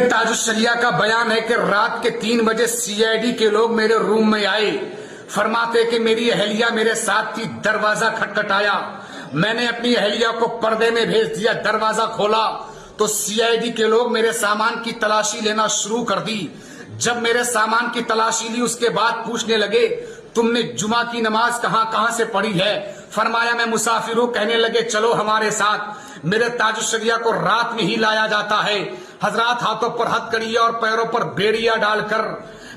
تاج الشریعہ کا بیان ہے کہ رات کے 3 بجے سی آئی ڈی کے لوگ میرے روم میں آئے، فرماتے کہ میری اہلیہ میرے ساتھ تھی، دروازہ کھٹکھٹایا، میں نے اپنی اہلیہ کو پردے میں بھیج دیا، دروازہ کھولا تو سی آئی ڈی کے لوگ میرے سامان کی تلاشی لینا شروع کر دی۔ جب میرے سامان کی تلاشی لی اس کے بعد پوچھنے لگے تم نے جمعہ کی نماز کہاں سے پڑھی ہے؟ فرمایا میں مسافر ہوں۔ کہنے لگے چلو ہمارے ساتھ۔ میرے تاج الشریعہ کو رات میں ہی لایا جاتا ہے، حضرات ہاتھوں پر ہتھکڑیاں اور پیروں پر بیڑیاں ڈال کر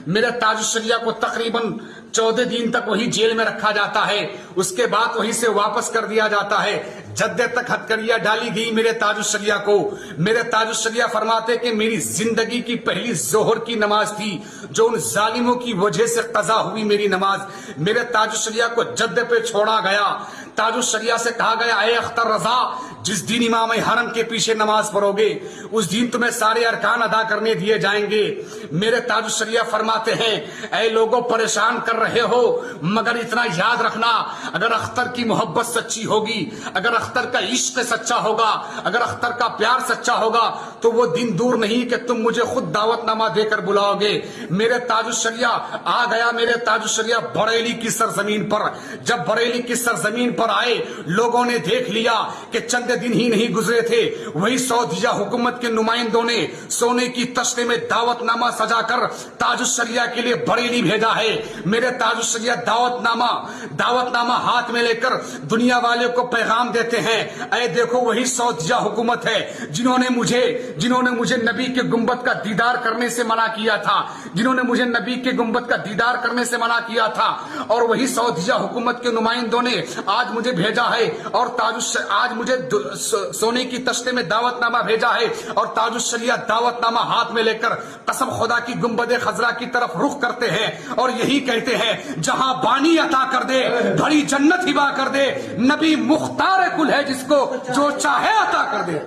میرے تاج الشریعہ کو تقریباً 14 دن تک وہی جیل میں رکھا جاتا ہے، اس کے بعد وہیں سے واپس کر دیا جاتا ہے۔ جدے تک ہتھکڑیاں ڈالی گئی میرے تاج الشریعہ کو۔ میرے تاج الشریعہ فرماتے کہ میری زندگی کی پہلی ظہر کی نماز تھی جو ان ظالموں کی وجہ سے قضا ہوئی میری نماز۔ میرے تاج الشریعہ کو جدے پہ چھوڑا گیا۔ تاج الشریعہ سے کہا گیا اے اختر رضا، جس دن امام حرم کے پیچھے نماز پڑھو گے اس دن تمہیں سارے ارکان ادا کرنے دیے جائیں گے۔ میرے تاج الشریعہ فرماتے ہیں اے لوگوں پریشان کر رہے ہو، مگر اتنا یاد رکھنا اگر اختر کی محبت سچی ہوگی، اگر اختر کا عشق سچا ہوگا، اگر اختر کا پیار سچا ہوگا تو وہ دن دور نہیں کہ تم مجھے خود دعوت نامہ دے کر بلاؤ گے۔ میرے تاج الشریعہ آ گیا، میرے تاج الشریعہ بریلی کی سرزمین پر۔ جب بریلی کی سرزمین پر آئے لوگوں نے دیکھ لیا کہ چند دن ہی نہیں گزرے تھے وہی سعودیہ حکومت کے نمائندوں نے سونے کی تشتے میں دعوت نامہ سجا کر تاج الشریعہ کے لیے بریلی بھیجا ہے۔ میرے تاج الشریعہ دعوت نامہ ہاتھ میں لے کر دنیا والے کو پیغام دیتے ہیں اے دیکھو وہی سعودیہ حکومت ہے جنہوں نے مجھے نبی کے گنبد کا دیدار کرنے سے منع کیا تھا، جنہوں نے مجھے نبی کے گنبد کا دیدار کرنے سے منع کیا تھا، اور وہی سعودیہ حکومت کے نمائندوں نے آج مجھے بھیجا ہے اور آج مجھے سونے کی تشتے میں دعوت نامہ بھیجا ہے، اور تاج الشریعہ دعوت نامہ ہاتھ میں لے کر قسم خدا کی گنبد خضرا کی طرف رخ کرتے ہیں اور یہی کہتے ہیں جہاں بانی عطا کر دے بھری جنت ہبا کر دے، نبی مختار کل ہے جس کو جو چاہے عطا کر دے۔